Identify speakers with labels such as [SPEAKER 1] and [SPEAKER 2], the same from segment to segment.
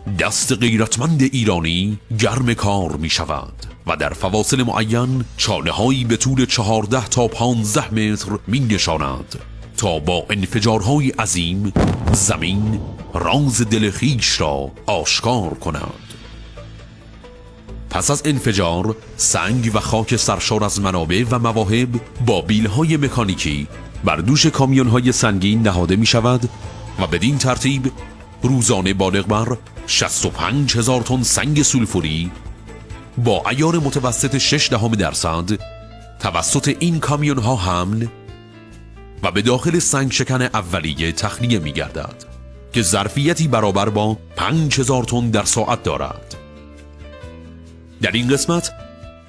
[SPEAKER 1] دست غیرتمند ایرانی گرم کار می شود و در فواصل معین چانه هایی به طول 14 تا 15 متر می نشاند تا با انفجارهای عظیم زمین راز دل خویش را آشکار کند. پس از انفجار سنگ و خاک سرشار از منابع و مواهب با بیلهای مکانیکی بر دوش کامیونهای سنگین نهاده می شود و بدین ترتیب روزانه بالغ بر 65,000 تن سنگ سولفوری با عیار متوسط 0.6% توسط این کامیون ها حمل و به داخل سنگ شکن اولیه تخلیه می گردد که ظرفیتی برابر با 5,000 تن در ساعت دارد. در این قسمت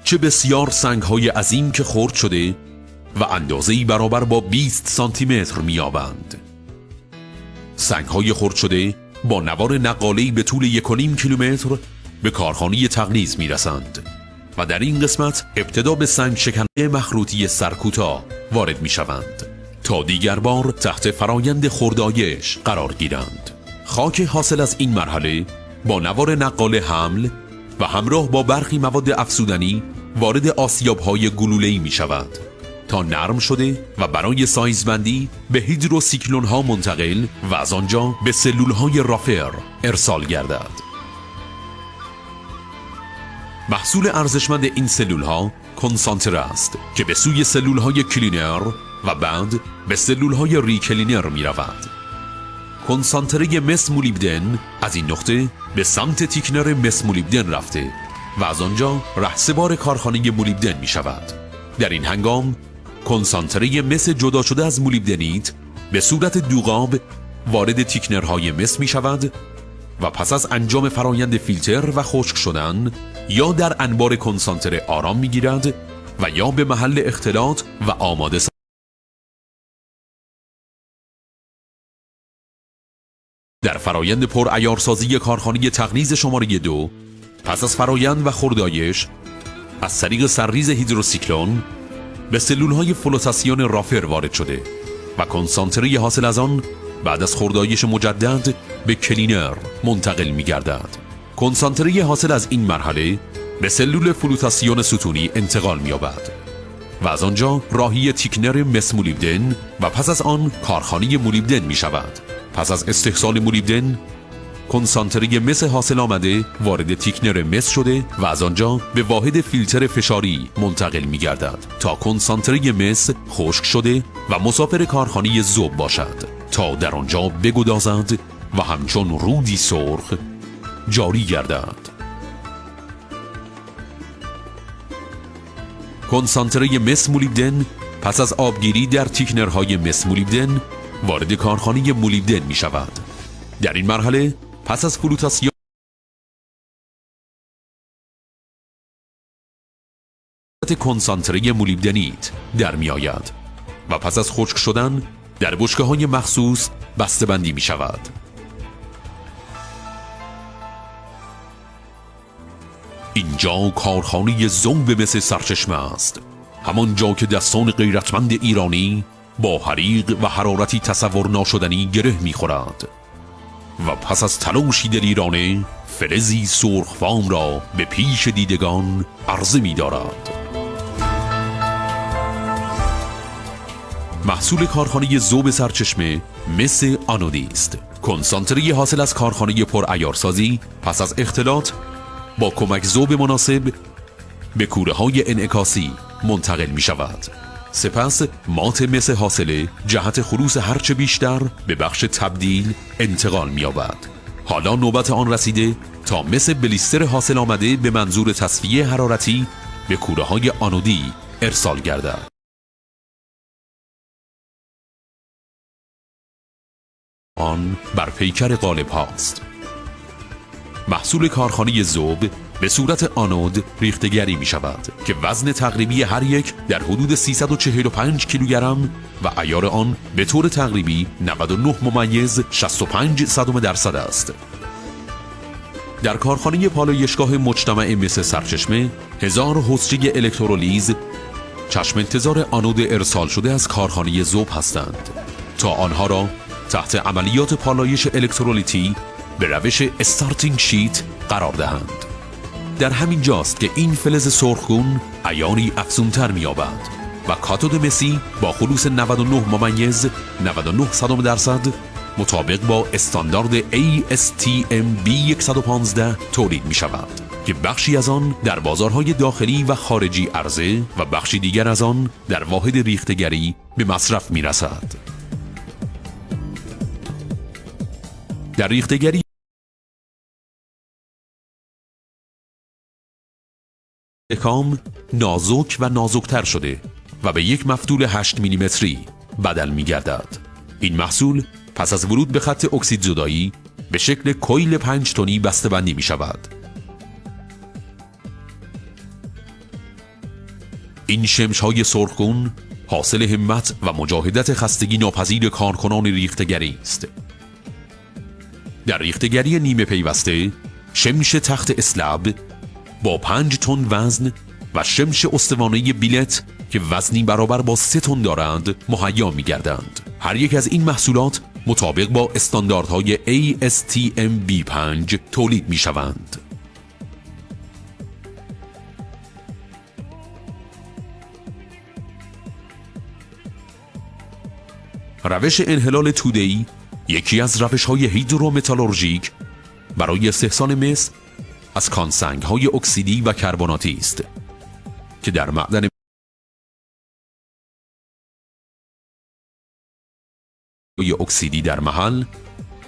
[SPEAKER 1] چه بسیار سنگ های عظیم که خرد شده و اندازه‌ای برابر با 20 سانتی متر می یابند. سنگ های خرد شده با نوار نقاله‌ای به طول 1.5 کیلومتر به کارخانه تقلیز می رسند و در این قسمت ابتدا به سنگ شکن مخروطی سرکوتا وارد می شوند تا دیگر بار تحت فرایند خردایش قرار گیرند. خاک حاصل از این مرحله با نوار نقاله حمل و همراه با برخی مواد افزودنی وارد آسیاب‌های گلوله‌ای می شود تا نرم شده و برای سایزبندی به هیدروسیکلون‌ها منتقل و از آنجا به سلول‌های رافر ارسال گردد. محصول ارزشمند این سلول‌ها کنسانتر است که به سوی سلول‌های کلینر و بعد به سلول‌های ریکلینر می رود. کنسانتره مس مولیبدن از این نقطه به سمت تیکنر مس مولیبدن رفته و از آنجا رهسپار کارخانه مولیبدن می شود. در این هنگام کنسانتره مس جدا شده از مولیبدنیت به صورت دوغاب وارد تیکنرهای مس می شود و پس از انجام فرایند فیلتر و خشک شدن یا در انبار کنسانتره آرام می گیرد و یا به محل اختلاط و آماده در فرایند پر عیارسازی کارخانه تقلیز شماره 2 پس از فرایند و خردایش از طریق سرریز هیدروسیکلون به سلولهای فلوتاسیون رافر وارد شده و کنسانتره حاصل از آن بعد از خردایش مجدد به کلینر منتقل می گردد. کنسانتره حاصل از این مرحله به سلول فلوتاسیون ستونی انتقال می یابد و از آنجا راهی تیکنر مس مولیبدن و پس از آن کارخانه مولیبدن می شود. پس از استحصال مولیبدن کنسانتره مس حاصل آمده وارد تیکنر مس شده و از آنجا به واحد فیلتر فشاری منتقل می گردد تا کنسانتره مس خشک شده و مسافر کارخانه ذوب باشد تا در آنجا بگدازد و همچون رودی سرخ جاری گردد. کنسانتره مس مولیبدن پس از آبگیری در تیکنرهای مس مولیبدن وارد کارخانه مولیبدن می شود. در این مرحله پس از فلوتاسیون کنسانتره مولیبدنیت در می آید و پس از خشک شدن در بشکه های مخصوص بسته بندی می شود. اینجا کارخانه ذوب مس سرچشمه است، همان جا که دستان غیرتمند ایرانی با حریق و حرارتی تصور ناشدنی گره می خورد و پس از تلاشی دلیرانه فلزی سرخفام را به پیش دیدگان عرضه می دارد. محصول کارخانه ذوب سرچشمه مس آنودی است. کنسانتره حاصل از کارخانه پرعیارسازی پس از اختلاط با کمک ذوب مناسب به کوره های انعکاسی منتقل می شود. سپس مات مس حاصله جهت خلوص هرچه بیشتر به بخش تبدیل انتقال می یابد. حالا نوبت آن رسیده تا مس بلیستر حاصل آمده به منظور تصفیه حرارتی به کوره های آنودی ارسال گردد. آن بر پیکر قالب هاست. محصول کارخانه ذوب به صورت آنود ریختگری می شود که وزن تقریبی هر یک در حدود 345 کیلوگرم و عیار آن به طور تقریبی 99.65% است. در کارخانه پالایشگاه مجتمع مس سرچشمه 1000 حسچه الکترولیز چشم انتظار آنود ارسال شده از کارخانه ذوب هستند تا آنها را تحت عملیات پالایش الکترولیتی به روش استارتینگ شیت قرار دهند. در همین جاست که این فلز سرخگون عیاری افزونتر می‌یابد و کاتود مسی با خلوص 99.99% مطابق با استاندارد ASTM B115 تولید می شود که بخشی از آن در بازارهای داخلی و خارجی عرضه و بخشی دیگر از آن در واحد ریختگری به مصرف می رسد. در ریختگری احکام نازک و نازکتر شده و به یک مفتول 8 میلیمتری بدل می گردد. این محصول پس از ورود به خط اکسید زدایی به شکل کویل 5 تنی بسته بندی می شود. این شمش های سرخگون حاصل همت و مجاهدت خستگی ناپذیر کارکنان ریختگری است. در ریختگری نیمه پیوسته شمش تخت اسلب با 5 تن وزن و شمش استوانه بیلت که وزنی برابر با 3 تن دارند مهیا می گردند. هر یک از این محصولات مطابق با استانداردهای ASTM B5 تولید می شوند. روش انحلال توده‌ای یکی از روش‌های هیدرومتالورژیک برای استحسان مس از کانسنگ‌های اکسیدی و کربناتی است که در معدن اکسیدی در محل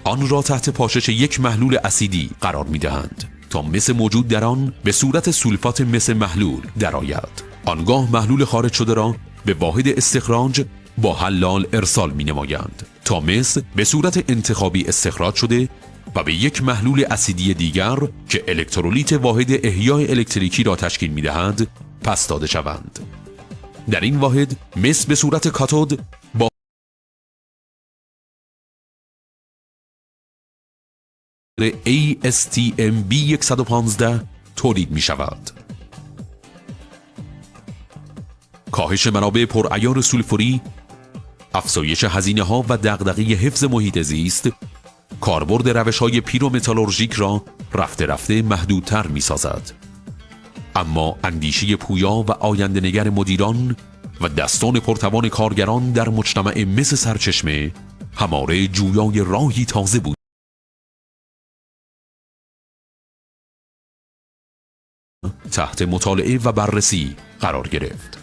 [SPEAKER 1] آن را تحت پاشش یک محلول اسیدی قرار می‌دهند تا مس موجود در آن به صورت سولفات مس محلول درآید. آنگاه محلول خارج شده را به واحد استخراج با حلال ارسال می‌نمایند تا مس به صورت انتخابی استخراج شده و به یک محلول اسیدی دیگر که الکترولیت واحد احیای الکتریکی را تشکیل می‌دهد پس داده شوند. در این واحد مس به صورت کاتود با ASTM B115 تولید می شود. کاهش منابع پرعیار سولفوری، افزایش هزینه‌ها و دغدغه حفظ محیط زیست، کاربرد روش‌های پیرومتالورژیک را رفته رفته محدودتر می سازد. اما اندیشه پویا و آینده‌نگر مدیران و دستان پرتوان کارگران در مجتمع مس سرچشمه هماره جویای راهی تازه بود تحت مطالعه و بررسی قرار گرفت.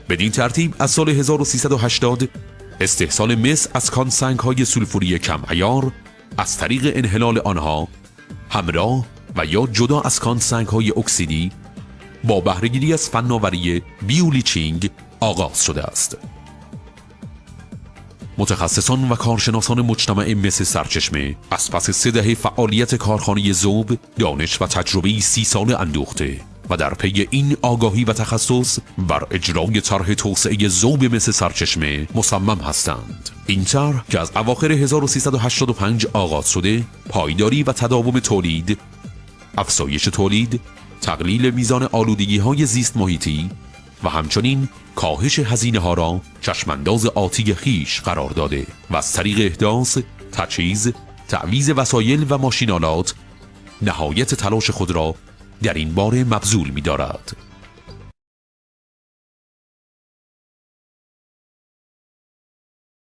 [SPEAKER 1] بدین ترتیب از سال 1380 استحصال مس از کانسنگ‌های سولفوری کم عیار از طریق انحلال آنها همراه و یا جدا از کانسنگ‌های اکسیدی با بهره‌گیری از فناوری بیولیچینگ آغاز شده است. متخصصان و کارشناسان مجتمع مس سرچشمه از پس 3 دهه فعالیت کارخانه ذوب، دانش و تجربه 30 ساله اندوخته و در پی این آگاهی و تخصص بر اجرای طرح توسعه ذوب مس سرچشمه مصمم هستند. این طرح که از اواخر 1385 آغاز شده، پایداری و تداوم تولید، افزایش تولید، تقلیل میزان آلودگی‌های زیست محیطی و همچنین کاهش هزینه‌ها را چشمانداز آتی خویش قرار داده و از طریق احداث، تجهیز، تعویض وسایل و ماشین‌آلات نهایت تلاش خود را در این باره مبذول می‌دارد.